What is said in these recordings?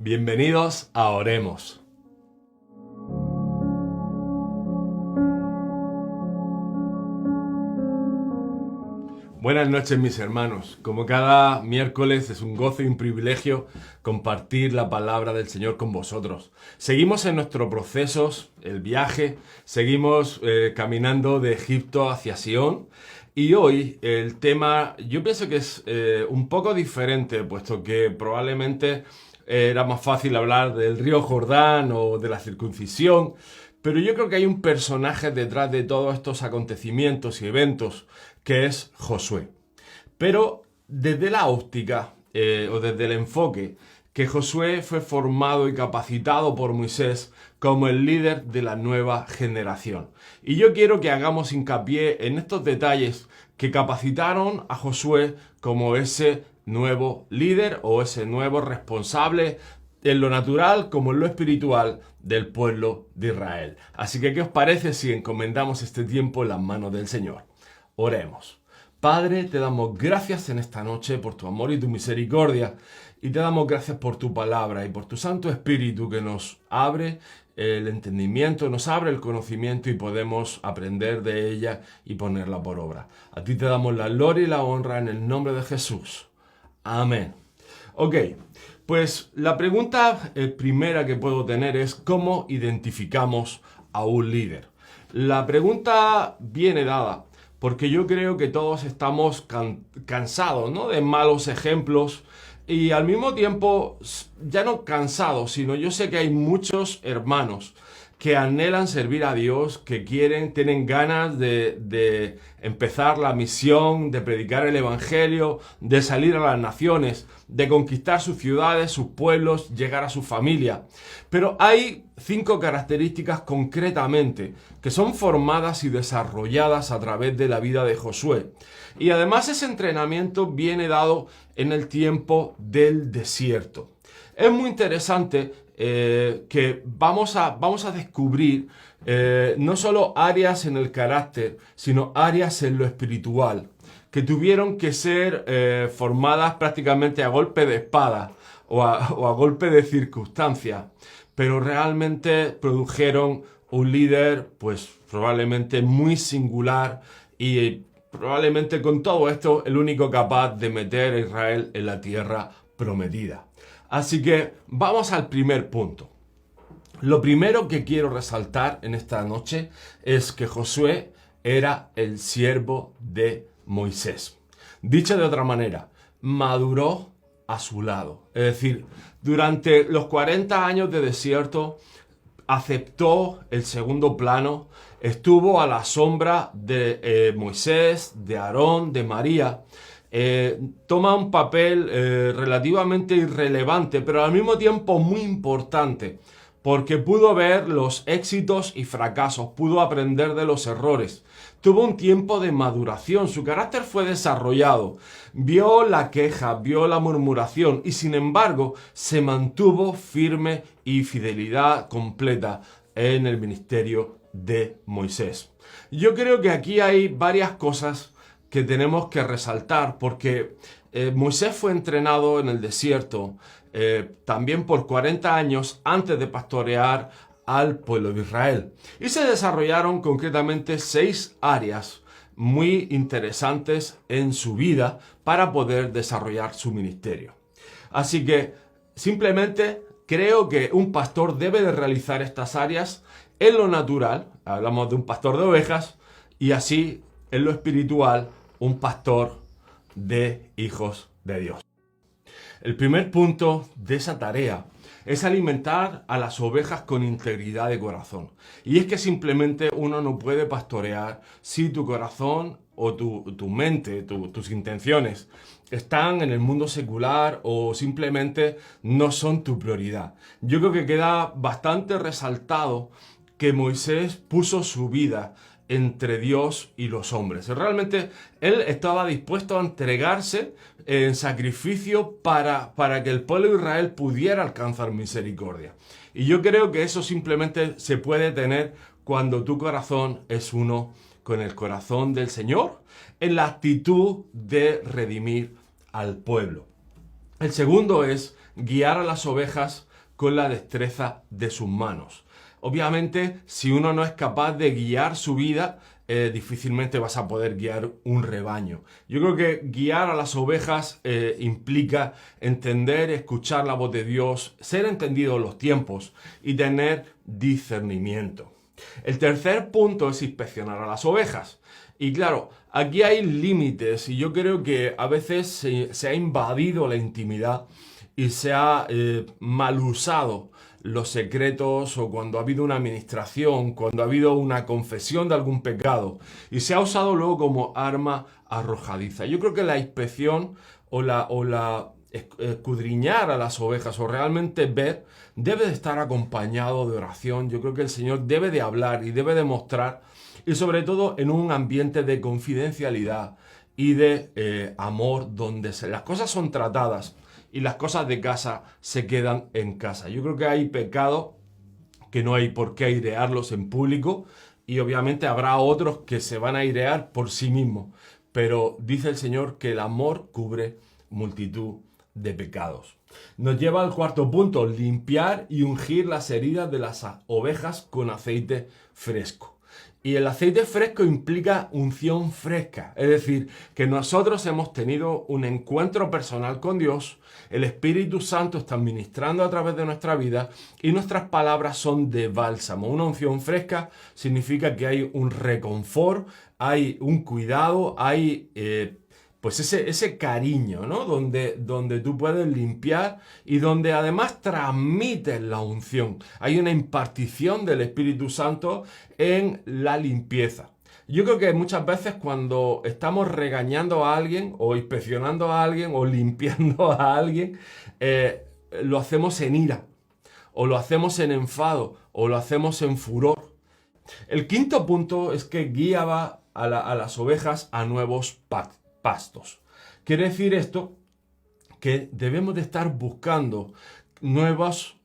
Bienvenidos a Oremos. Buenas noches, mis hermanos. Como cada miércoles es un gozo y un privilegio compartir la palabra del Señor con vosotros. Seguimos en nuestro proceso, el viaje, seguimos caminando de Egipto hacia Sion. Y hoy el tema, yo pienso que es un poco diferente, puesto que probablemente era más fácil hablar del río Jordán o de la circuncisión, pero yo creo que hay un personaje detrás de todos estos acontecimientos y eventos, que es Josué. Pero desde la óptica o desde el enfoque, que Josué fue formado y capacitado por Moisés como el líder de la nueva generación. Y yo quiero que hagamos hincapié en estos detalles que capacitaron a Josué como ese nuevo líder o ese nuevo responsable en lo natural como en lo espiritual del pueblo de Israel. Así que, ¿qué os parece si encomendamos este tiempo en las manos del Señor? Oremos. Padre, te damos gracias en esta noche por tu amor y tu misericordia, y te damos gracias por tu palabra y por tu Santo Espíritu que nos abre el entendimiento, nos abre el conocimiento y podemos aprender de ella y ponerla por obra. A ti te damos la gloria y la honra en el nombre de Jesús. Amén. Ok, pues la pregunta primera que puedo tener es ¿cómo identificamos a un líder? La pregunta viene dada porque yo creo que todos estamos cansados, ¿no?, de malos ejemplos y al mismo tiempo, ya no cansados, sino yo sé que hay muchos hermanos que anhelan servir a Dios, que tienen ganas de empezar la misión, de predicar el evangelio, de salir a las naciones, de conquistar sus ciudades, sus pueblos, llegar a su familia. Pero hay 5 características concretamente que son formadas y desarrolladas a través de la vida de Josué. Y además ese entrenamiento viene dado en el tiempo del desierto. Es muy interesante que vamos a descubrir no solo áreas en el carácter, sino áreas en lo espiritual, que tuvieron que ser formadas prácticamente a golpe de espada o a golpe de circunstancias, pero realmente produjeron un líder pues probablemente muy singular y probablemente con todo esto el único capaz de meter a Israel en la tierra prometida. Así que vamos al primer punto. Lo primero que quiero resaltar en esta noche es que Josué era el siervo de Moisés. Dicho de otra manera, maduró a su lado. Es decir, durante los 40 años de desierto aceptó el segundo plano, estuvo a la sombra de Moisés, de Aarón, de María. Toma un papel relativamente irrelevante, pero al mismo tiempo muy importante, porque pudo ver los éxitos y fracasos, pudo aprender de los errores, tuvo un tiempo de maduración, su carácter fue desarrollado, vio la queja, vio la murmuración y sin embargo se mantuvo firme y fidelidad completa en el ministerio de Moisés. Yo creo que aquí hay varias cosas que tenemos que resaltar porque Moisés fue entrenado en el desierto también por 40 años antes de pastorear al pueblo de Israel. Y se desarrollaron concretamente 6 áreas muy interesantes en su vida para poder desarrollar su ministerio. Así que simplemente creo que un pastor debe de realizar estas áreas en lo natural, hablamos de un pastor de ovejas, y así en lo espiritual, un pastor de hijos de Dios. El primer punto de esa tarea es alimentar a las ovejas con integridad de corazón. Y es que simplemente uno no puede pastorear si tu corazón o tu mente, tus intenciones están en el mundo secular o simplemente no son tu prioridad. Yo creo que queda bastante resaltado que Moisés puso su vida entre Dios y los hombres. Realmente él estaba dispuesto a entregarse en sacrificio para que el pueblo de Israel pudiera alcanzar misericordia. Y yo creo que eso simplemente se puede tener cuando tu corazón es uno con el corazón del Señor, en la actitud de redimir al pueblo. El segundo es guiar a las ovejas con la destreza de sus manos. Obviamente, si uno no es capaz de guiar su vida, difícilmente vas a poder guiar un rebaño. Yo creo que guiar a las ovejas implica entender, escuchar la voz de Dios, ser entendido en los tiempos y tener discernimiento. El tercer punto es inspeccionar a las ovejas. Y claro, aquí hay límites y yo creo que a veces se ha invadido la intimidad y se ha mal usado los secretos, o cuando ha habido una administración, cuando ha habido una confesión de algún pecado, y se ha usado luego como arma arrojadiza. Yo creo que la inspección o la escudriñar a las ovejas o realmente ver debe de estar acompañado de oración. Yo creo que el Señor debe de hablar y debe de mostrar, y sobre todo en un ambiente de confidencialidad y de amor, donde las cosas son tratadas y las cosas de casa se quedan en casa. Yo creo que hay pecados que no hay por qué airearlos en público, y obviamente habrá otros que se van a airear por sí mismos. Pero dice el Señor que el amor cubre multitud de pecados. Nos lleva al cuarto punto: limpiar y ungir las heridas de las ovejas con aceite fresco. Y el aceite fresco implica unción fresca, es decir, que nosotros hemos tenido un encuentro personal con Dios, el Espíritu Santo está ministrando a través de nuestra vida y nuestras palabras son de bálsamo. Una unción fresca significa que hay un reconfort, hay un cuidado, hay pues ese cariño, ¿no? Donde tú puedes limpiar y donde además transmites la unción. Hay una impartición del Espíritu Santo en la limpieza. Yo creo que muchas veces cuando estamos regañando a alguien o inspeccionando a alguien o limpiando a alguien, lo hacemos en ira, o lo hacemos en enfado, o lo hacemos en furor. El quinto punto es que guiaba a las ovejas a nuevos pastos. Quiere decir esto que debemos de estar buscando nuevas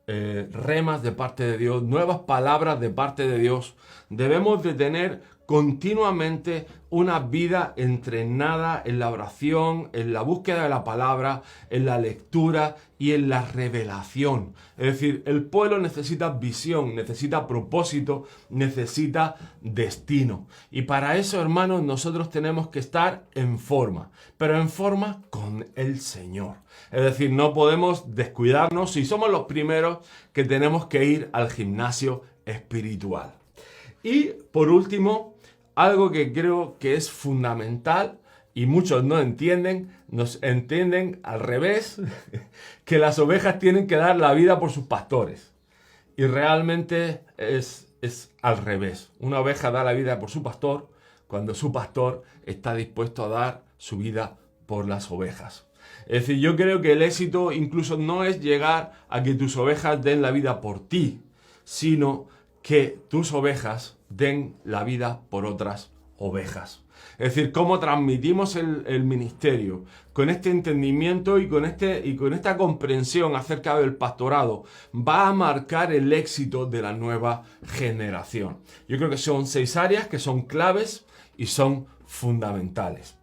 remas de parte de Dios, nuevas palabras de parte de Dios. Debemos de tener continuamente una vida entrenada en la oración, en la búsqueda de la palabra, en la lectura y en la revelación. Es decir, el pueblo necesita visión, necesita propósito, necesita destino. Y para eso, hermanos, nosotros tenemos que estar en forma, pero en forma con el Señor. Es decir, no podemos descuidarnos y somos los primeros que tenemos que ir al gimnasio espiritual. Y por último, algo que creo que es fundamental y muchos no entienden, nos entienden al revés, que las ovejas tienen que dar la vida por sus pastores. Y realmente es al revés. Una oveja da la vida por su pastor cuando su pastor está dispuesto a dar su vida por las ovejas. Es decir, yo creo que el éxito incluso no es llegar a que tus ovejas den la vida por ti, sino que tus ovejas den la vida por otras ovejas. Es decir, cómo transmitimos el ministerio con este entendimiento y con esta comprensión acerca del pastorado va a marcar el éxito de la nueva generación. Yo creo que son 6 áreas que son claves y son fundamentales.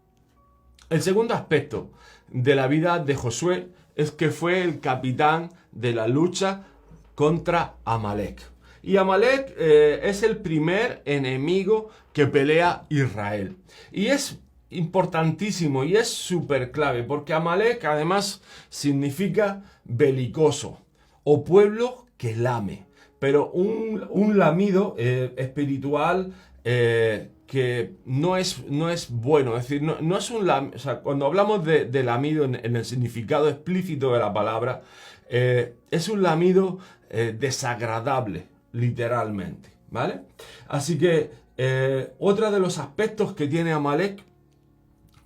El segundo aspecto de la vida de Josué es que fue el capitán de la lucha contra Amalek. Y Amalek es el primer enemigo que pelea Israel. Y es importantísimo y es súper clave, porque Amalek además significa belicoso o pueblo que lame. Pero un lamido espiritual que no es bueno. Es decir, no es un lamido. O sea, cuando hablamos de lamido en el significado explícito de la palabra, es un lamido desagradable. Literalmente, ¿vale? Así que otro de los aspectos que tiene Amalek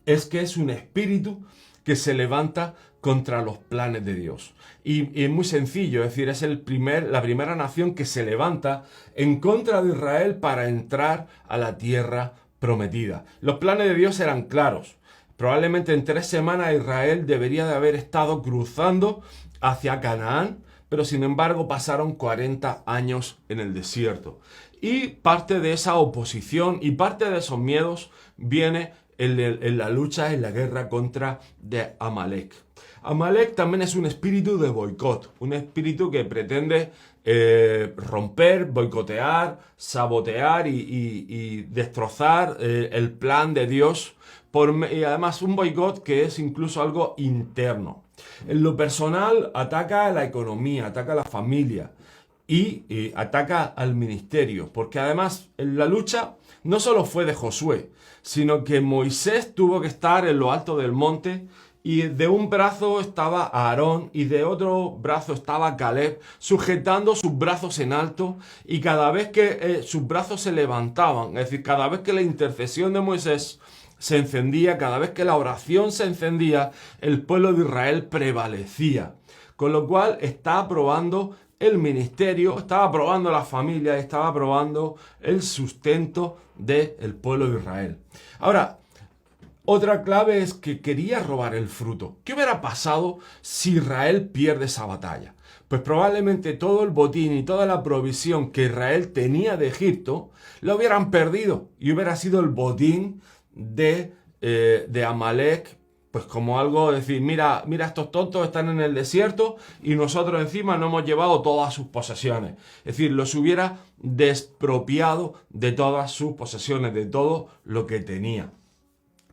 es que es un espíritu que se levanta contra los planes de Dios. Y es muy sencillo, es decir, es la primera nación que se levanta en contra de Israel para entrar a la tierra prometida. Los planes de Dios eran claros. Probablemente en 3 semanas Israel debería de haber estado cruzando hacia Canaán, pero sin embargo pasaron 40 años en el desierto. Y parte de esa oposición y parte de esos miedos viene en la lucha, en la guerra contra de Amalek. Amalek también es un espíritu de boicot, un espíritu que pretende romper, boicotear, sabotear y destrozar el plan de Dios. Y además un boicot que es incluso algo interno. En lo personal ataca a la economía, ataca a la familia y ataca al ministerio. Porque además en la lucha no solo fue de Josué, sino que Moisés tuvo que estar en lo alto del monte y de un brazo estaba Aarón y de otro brazo estaba Caleb, sujetando sus brazos en alto, y cada vez que sus brazos se levantaban, es decir, cada vez que la intercesión de Moisés se encendía, cada vez que la oración se encendía, el pueblo de Israel prevalecía. Con lo cual está aprobando el ministerio, estaba aprobando la familia, estaba aprobando el sustento del pueblo de Israel. Ahora, otra clave es que quería robar el fruto. ¿Qué hubiera pasado si Israel pierde esa batalla? Pues probablemente todo el botín y toda la provisión que Israel tenía de Egipto lo hubieran perdido y hubiera sido el botín de Amalek, pues como algo, decir, mira, estos tontos están en el desierto y nosotros encima no hemos llevado todas sus posesiones. Es decir, los hubiera despropiado de todas sus posesiones, de todo lo que tenía.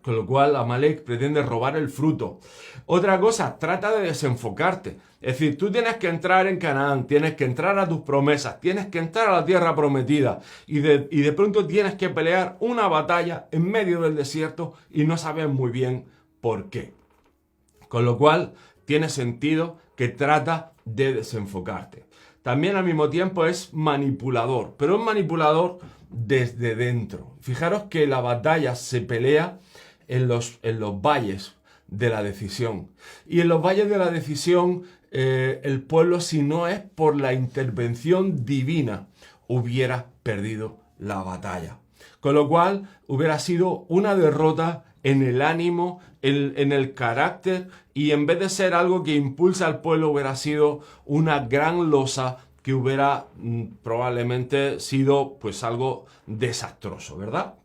Con lo cual Amalek pretende robar el fruto. Otra cosa, trata de desenfocarte. Es decir, tú tienes que entrar en Canaán, tienes que entrar a tus promesas, tienes que entrar a la tierra prometida y de pronto tienes que pelear una batalla en medio del desierto y no sabes muy bien por qué. Con lo cual tiene sentido que trata de desenfocarte. También al mismo tiempo es manipulador, pero es manipulador desde dentro. Fijaros que la batalla se pelea en los valles de la decisión. Y en los valles de la decisión, el pueblo, si no es por la intervención divina, hubiera perdido la batalla. Con lo cual, hubiera sido una derrota en el ánimo, en el carácter, y en vez de ser algo que impulsa al pueblo, hubiera sido una gran losa que hubiera probablemente sido pues algo desastroso, ¿verdad?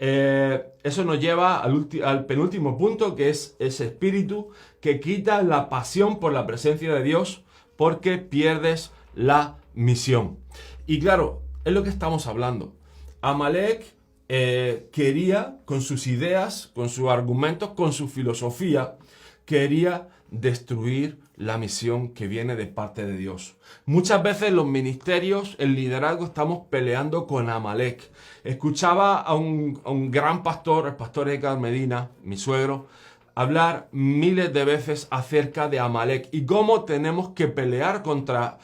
Eso nos lleva al penúltimo punto, que es ese espíritu que quita la pasión por la presencia de Dios porque pierdes la misión. Y claro, es lo que estamos hablando. Amalek quería, con sus ideas, con sus argumentos, con su filosofía, quería destruir la misión que viene de parte de Dios. Muchas veces los ministerios, el liderazgo, estamos peleando con Amalek. Escuchaba a un gran pastor, el pastor Edgar Medina, mi suegro, hablar miles de veces acerca de Amalek y cómo tenemos que pelear contra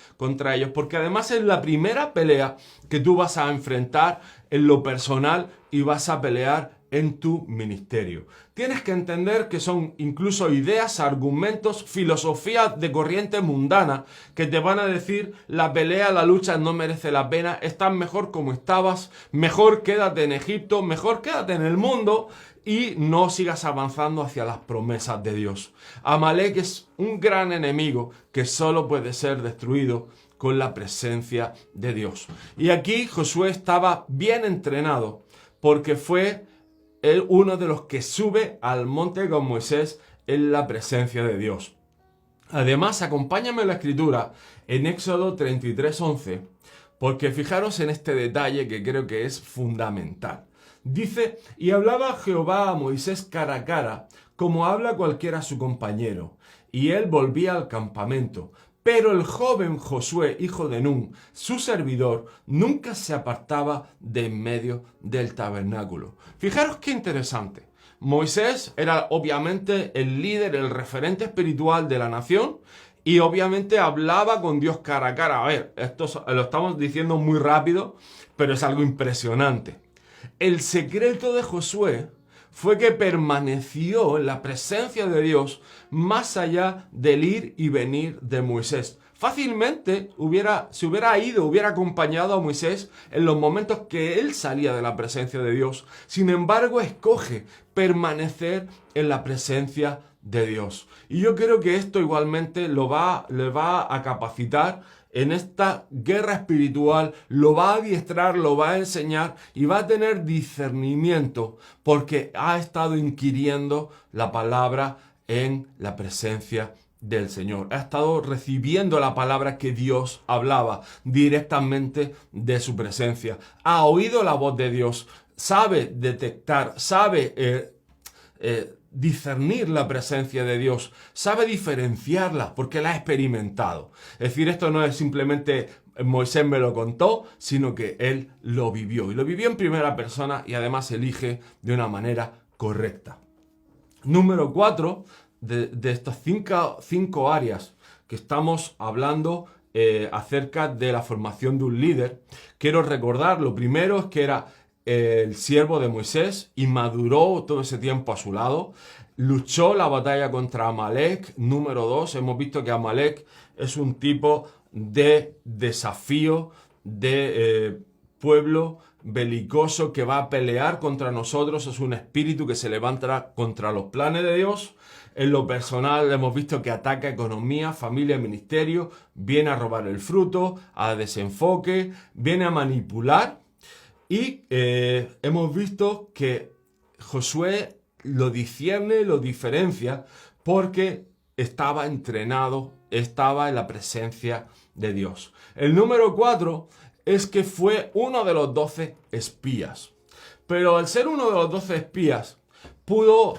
ellos, porque además es la primera pelea que tú vas a enfrentar en lo personal y vas a pelear en tu ministerio. Tienes que entender que son incluso ideas, argumentos, filosofías de corriente mundana que te van a decir la pelea, la lucha no merece la pena, estás mejor como estabas, mejor quédate en Egipto, mejor quédate en el mundo y no sigas avanzando hacia las promesas de Dios. Amalek es un gran enemigo que solo puede ser destruido con la presencia de Dios. Y aquí Josué estaba bien entrenado porque fue uno de los que sube al monte con Moisés en la presencia de Dios. Además, acompáñame en la escritura en Éxodo 33:11, porque fijaros en este detalle que creo que es fundamental. Dice, y hablaba Jehová a Moisés cara a cara, como habla cualquiera a su compañero, y él volvía al campamento. Pero el joven Josué, hijo de Nun, su servidor, nunca se apartaba de en medio del tabernáculo. Fijaros qué interesante. Moisés era obviamente el líder, el referente espiritual de la nación, y obviamente hablaba con Dios cara a cara. A ver, esto lo estamos diciendo muy rápido, pero es algo impresionante. El secreto de Josué fue que permaneció en la presencia de Dios más allá del ir y venir de Moisés. Fácilmente se hubiera ido, hubiera acompañado a Moisés en los momentos que él salía de la presencia de Dios. Sin embargo, escoge permanecer en la presencia de Dios. Y yo creo que esto igualmente le va a capacitar en esta guerra espiritual, lo va a adiestrar, lo va a enseñar y va a tener discernimiento porque ha estado inquiriendo la palabra en la presencia del Señor. Ha estado recibiendo la palabra que Dios hablaba directamente de su presencia. Ha oído la voz de Dios, sabe detectar, sabe discernir la presencia de Dios, sabe diferenciarla porque la ha experimentado. Es decir, esto no es simplemente Moisés me lo contó, sino que él lo vivió. Y lo vivió en primera persona y además elige de una manera correcta. Número 4, de estas cinco áreas que estamos hablando acerca de la formación de un líder, quiero recordar, lo primero es que era el siervo de Moisés y maduró todo ese tiempo a su lado. Luchó la batalla contra Amalek. Número 2, hemos visto que Amalek es un tipo de desafío, de pueblo belicoso que va a pelear contra nosotros. Es un espíritu que se levanta contra los planes de Dios. En lo personal hemos visto que ataca economía, familia, ministerio, viene a robar el fruto, a desenfoque, viene a manipular. Y hemos visto que Josué lo discierne, lo diferencia, porque estaba entrenado, estaba en la presencia de Dios. El número 4 es que fue uno de los 12 espías. Pero al ser uno de los 12 espías, pudo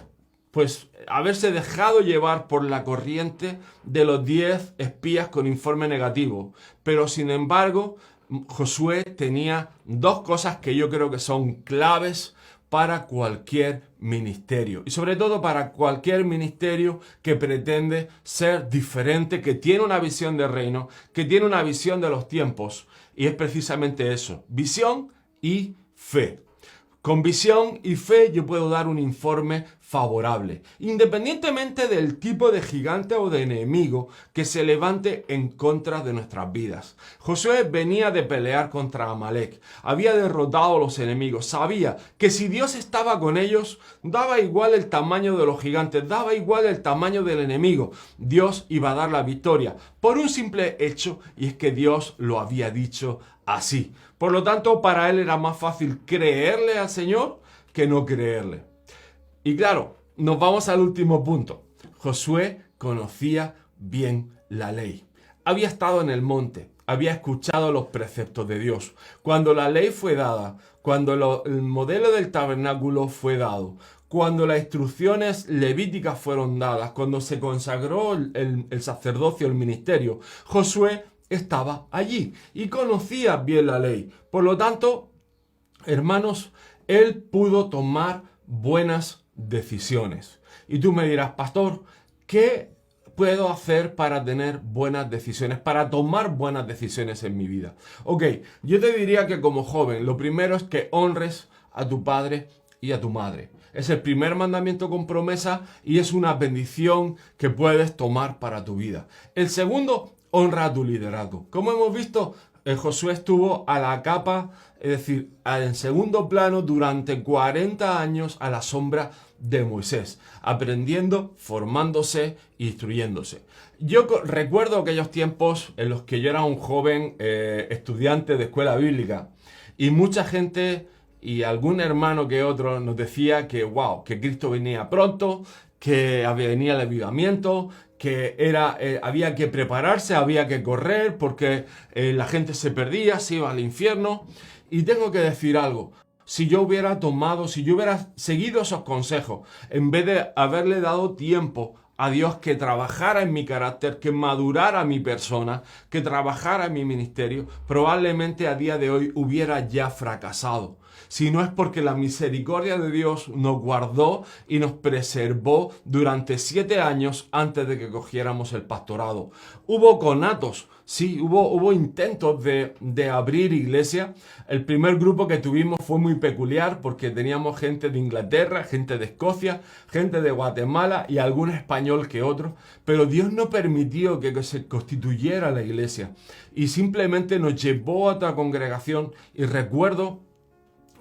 haberse dejado llevar por la corriente de los 10 espías con informe negativo. Pero sin embargo, Josué tenía dos cosas que yo creo que son claves para cualquier ministerio y sobre todo para cualquier ministerio que pretende ser diferente, que tiene una visión de reino, que tiene una visión de los tiempos, y es precisamente eso, visión y fe. Con visión y fe yo puedo dar un informe favorable, independientemente del tipo de gigante o de enemigo que se levante en contra de nuestras vidas. Josué venía de pelear contra Amalek, había derrotado a los enemigos, sabía que si Dios estaba con ellos, daba igual el tamaño de los gigantes, daba igual el tamaño del enemigo, Dios iba a dar la victoria por un simple hecho, y es que Dios lo había dicho así. Por lo tanto, para él era más fácil creerle al Señor que no creerle. Y claro, nos vamos al último punto. Josué conocía bien la ley. Había estado en el monte, había escuchado los preceptos de Dios. Cuando la ley fue dada, cuando el modelo del tabernáculo fue dado, cuando las instrucciones levíticas fueron dadas, cuando se consagró el sacerdocio, el ministerio, Josué estaba allí y conocía bien la ley. Por lo tanto, hermanos, él pudo tomar buenas decisiones. Y tú me dirás, pastor, ¿qué puedo hacer para tener buenas decisiones, para tomar buenas decisiones en mi vida? Ok, yo te diría que como joven, lo primero es que honres a tu padre y a tu madre. Es el primer mandamiento con promesa y es una bendición que puedes tomar para tu vida. El segundo, honra a tu liderazgo. Como hemos visto, Josué estuvo a la capa, es decir, en segundo plano durante 40 años a la sombra de Moisés, aprendiendo, formándose, instruyéndose. Yo recuerdo aquellos tiempos en los que yo era un joven estudiante de escuela bíblica y mucha gente y algún hermano que otro nos decía que que Cristo venía pronto, que venía el avivamiento, que había que prepararse, había que correr porque la gente se perdía, se iba al infierno. Y tengo que decir algo, si yo hubiera seguido esos consejos, en vez de haberle dado tiempo a Dios que trabajara en mi carácter, que madurara mi persona, que trabajara en mi ministerio, probablemente a día de hoy hubiera ya fracasado. Si no es porque la misericordia de Dios nos guardó y nos preservó durante 7 años antes de que cogiéramos el pastorado. Hubo conatos, sí, hubo intentos de abrir iglesia. El primer grupo que tuvimos fue muy peculiar porque teníamos gente de Inglaterra, gente de Escocia, gente de Guatemala y algún español que otro. Pero Dios no permitió que se constituyera la iglesia y simplemente nos llevó a otra congregación. Y recuerdo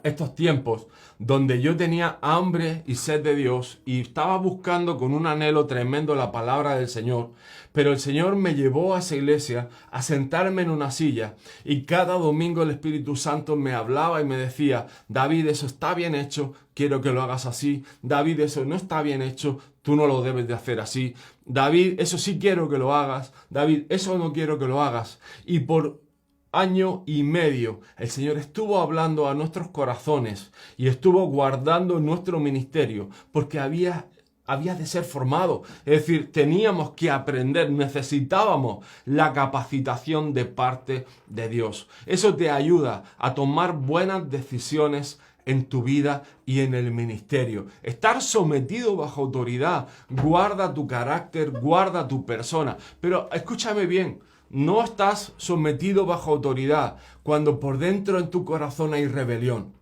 estos tiempos donde yo tenía hambre y sed de Dios y estaba buscando con un anhelo tremendo la palabra del Señor, pero el Señor me llevó a esa iglesia a sentarme en una silla y cada domingo el Espíritu Santo me hablaba y me decía: David, eso está bien hecho, quiero que lo hagas así. David, eso no está bien hecho, tú no lo debes de hacer así. David, eso sí quiero que lo hagas. David, eso no quiero que lo hagas. Y por año y medio el Señor estuvo hablando a nuestros corazones y estuvo guardando nuestro ministerio, porque había de ser formado. Es decir, teníamos que aprender, necesitábamos la capacitación de parte de Dios. Eso te ayuda a tomar buenas decisiones en tu vida y en el ministerio. Estar sometido bajo autoridad guarda tu carácter, guarda tu persona. Pero escúchame bien, no estás sometido bajo autoridad cuando por dentro en tu corazón hay rebelión.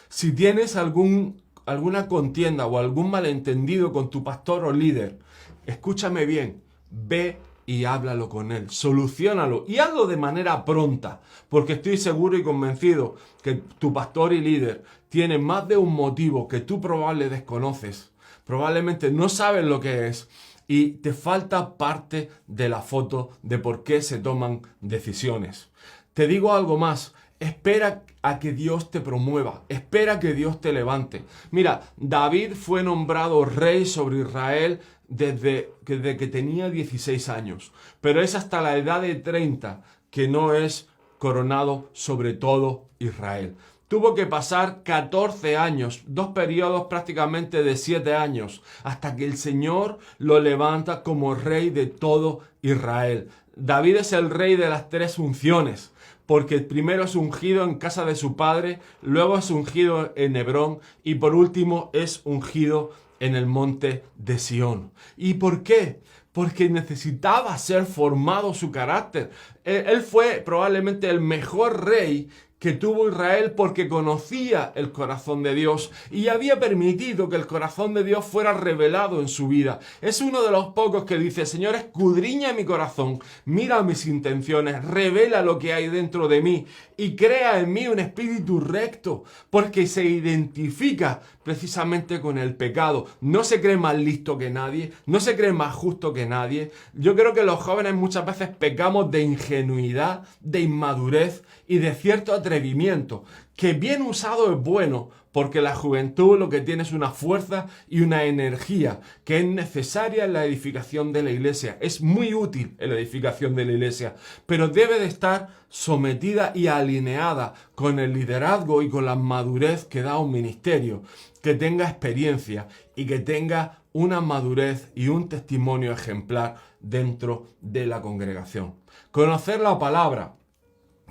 Si tienes alguna contienda o algún malentendido con tu pastor o líder, escúchame bien, ve y háblalo con él, soluciónalo y hazlo de manera pronta, porque estoy seguro y convencido que tu pastor y líder tiene más de un motivo que tú probablemente desconoces, probablemente no sabes lo que es, y te falta parte de la foto de por qué se toman decisiones. Te digo algo más. Espera a que Dios te promueva. Espera que Dios te levante. Mira, David fue nombrado rey sobre Israel desde que tenía 16 años. Pero es hasta la edad de 30 que no es coronado sobre todo Israel. Tuvo que pasar 14 años, 2 periodos prácticamente de 7 años, hasta que el Señor lo levanta como rey de todo Israel. David es el rey de las 3 unciones, porque primero es ungido en casa de su padre, luego es ungido en Hebrón y por último es ungido en el monte de Sión. ¿Y por qué? Porque necesitaba ser formado su carácter. Él fue probablemente el mejor rey que tuvo Israel porque conocía el corazón de Dios y había permitido que el corazón de Dios fuera revelado en su vida. Es uno de los pocos que dice: Señor, escudriña mi corazón, mira mis intenciones, revela lo que hay dentro de mí y crea en mí un espíritu recto, porque se identifica precisamente con el pecado. No se cree más listo que nadie, no se cree más justo que nadie. Yo creo que los jóvenes muchas veces pecamos de ingenuidad, de inmadurez y de cierto atrevimiento, que bien usado es bueno, porque la juventud lo que tiene es una fuerza y una energía que es necesaria en la edificación de la iglesia. Es muy útil en la edificación de la iglesia, pero debe de estar sometida y alineada con el liderazgo y con la madurez que da un ministerio, que tenga experiencia y que tenga una madurez y un testimonio ejemplar dentro de la congregación. Conocer la palabra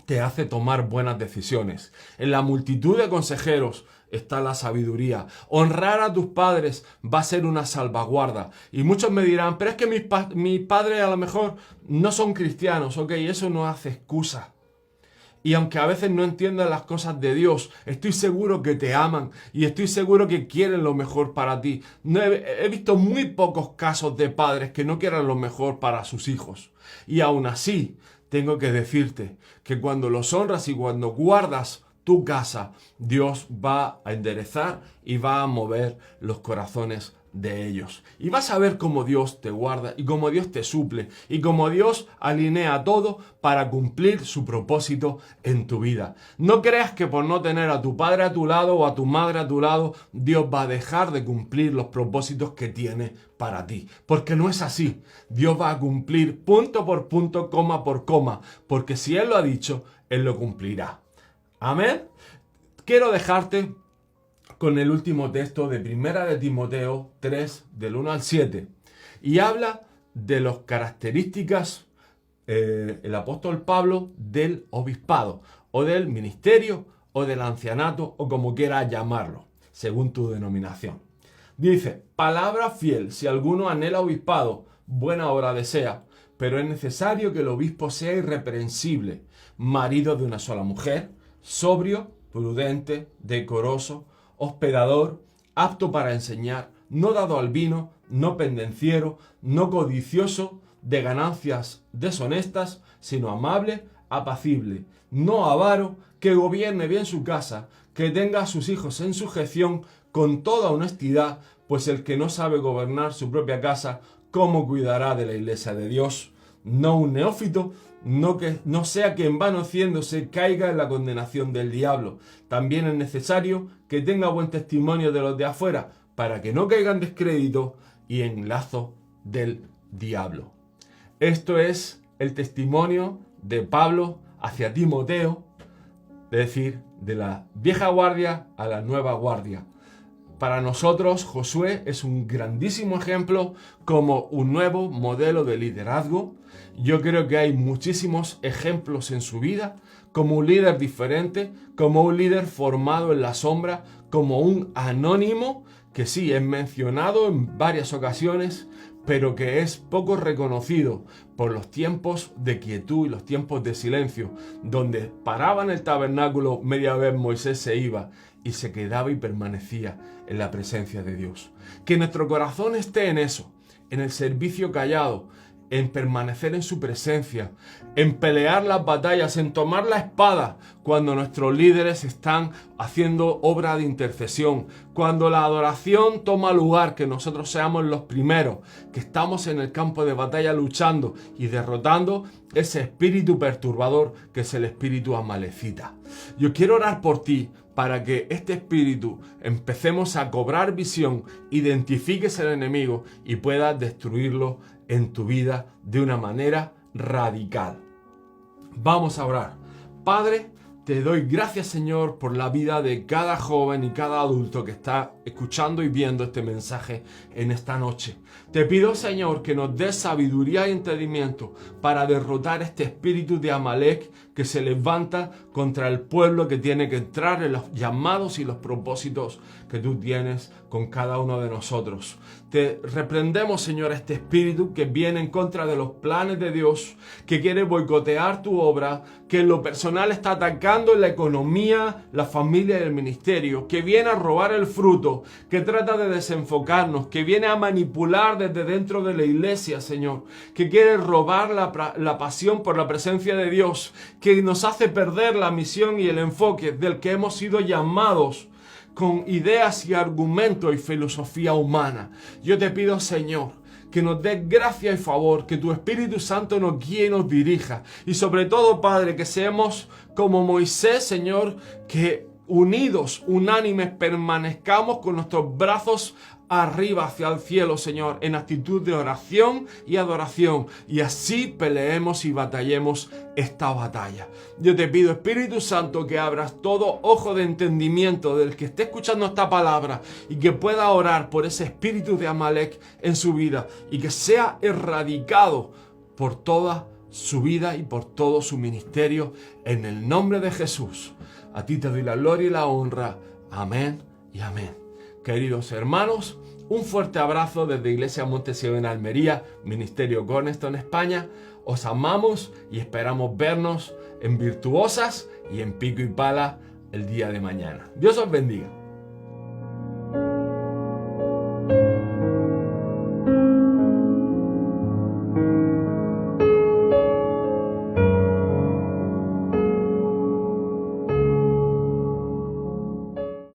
te hace tomar buenas decisiones. En la multitud de consejeros está la sabiduría. Honrar a tus padres va a ser una salvaguarda. Y muchos me dirán: pero es que mis padres a lo mejor no son cristianos. Ok, eso no hace excusa. Y aunque a veces no entiendan las cosas de Dios, estoy seguro que te aman y estoy seguro que quieren lo mejor para ti. He visto muy pocos casos de padres que no quieran lo mejor para sus hijos. Y aún así, tengo que decirte que cuando los honras y cuando guardas tu casa, Dios va a enderezar y va a mover los corazones de ellos. Y vas a ver cómo Dios te guarda y cómo Dios te suple y cómo Dios alinea todo para cumplir su propósito en tu vida. No creas que por no tener a tu padre a tu lado o a tu madre a tu lado, Dios va a dejar de cumplir los propósitos que tiene para ti. Porque no es así. Dios va a cumplir punto por punto, coma por coma. Porque si Él lo ha dicho, Él lo cumplirá. Amén. Quiero dejarte con el último texto de Primera de Timoteo 3, del 1 al 7. Y habla de las características, el apóstol Pablo, del obispado, o del ministerio, o del ancianato, o como quieras llamarlo, según tu denominación. Dice: palabra fiel, si alguno anhela obispado, buena obra desea, pero es necesario que el obispo sea irreprensible, marido de una sola mujer, sobrio, prudente, decoroso, hospedador, apto para enseñar, no dado al vino, no pendenciero, no codicioso de ganancias deshonestas, sino amable, apacible, no avaro, que gobierne bien su casa, que tenga a sus hijos en sujeción con toda honestidad, pues el que no sabe gobernar su propia casa, ¿cómo cuidará de la iglesia de Dios? No un neófito, no sea que envaneciéndose caiga en la condenación del diablo. También es necesario que tenga buen testimonio de los de afuera, para que no caiga en descrédito y en lazo del diablo. Esto es el testimonio de Pablo hacia Timoteo, es decir, de la vieja guardia a la nueva guardia. Para nosotros, Josué es un grandísimo ejemplo como un nuevo modelo de liderazgo. Yo creo que hay muchísimos ejemplos en su vida, como un líder diferente, como un líder formado en la sombra, como un anónimo que sí es mencionado en varias ocasiones, pero que es poco reconocido por los tiempos de quietud y los tiempos de silencio, donde paraba en el tabernáculo media vez Moisés se iba y se quedaba y permanecía en la presencia de Dios. Que nuestro corazón esté en eso, en el servicio callado, en permanecer en su presencia, en pelear las batallas, en tomar la espada cuando nuestros líderes están haciendo obra de intercesión, cuando la adoración toma lugar, que nosotros seamos los primeros, que estamos en el campo de batalla luchando y derrotando ese espíritu perturbador que es el espíritu amalecita. Yo quiero orar por ti, para que este espíritu empecemos a cobrar visión, identifiques el enemigo y puedas destruirlo en tu vida de una manera radical. Vamos a orar. Padre, te doy gracias, Señor, por la vida de cada joven y cada adulto que está escuchando y viendo este mensaje en esta noche. Te pido, Señor, que nos des sabiduría y entendimiento para derrotar este espíritu de Amalek que se levanta contra el pueblo que tiene que entrar en los llamados y los propósitos que tú tienes con cada uno de nosotros. Te reprendemos, Señor, este espíritu que viene en contra de los planes de Dios, que quiere boicotear tu obra, que en lo personal está atacando en la economía, la familia y el ministerio, que viene a robar el fruto, que trata de desenfocarnos, que viene a manipular desde dentro de la iglesia, Señor, que quiere robar la pasión por la presencia de Dios, que nos hace perder la misión y el enfoque del que hemos sido llamados con ideas y argumentos y filosofía humana. Yo te pido, Señor, que nos des gracia y favor, que tu Espíritu Santo nos guíe y nos dirija. Y sobre todo, Padre, que seamos como Moisés, Señor, que unidos, unánimes, permanezcamos con nuestros brazos arriba hacia el cielo, Señor, en actitud de oración y adoración, y así peleemos y batallemos esta batalla. Yo te pido, Espíritu Santo, que abras todo ojo de entendimiento del que esté escuchando esta palabra y que pueda orar por ese espíritu de Amalek en su vida y que sea erradicado por toda su vida y por todo su ministerio, en el nombre de Jesús. A ti te doy la gloria y la honra. Amén y amén. Queridos hermanos, un fuerte abrazo desde Iglesia Monte Sion en Almería, Ministerio Cornerstone España. Os amamos y esperamos vernos en Virtuosas y en Pico y Pala el día de mañana. Dios os bendiga.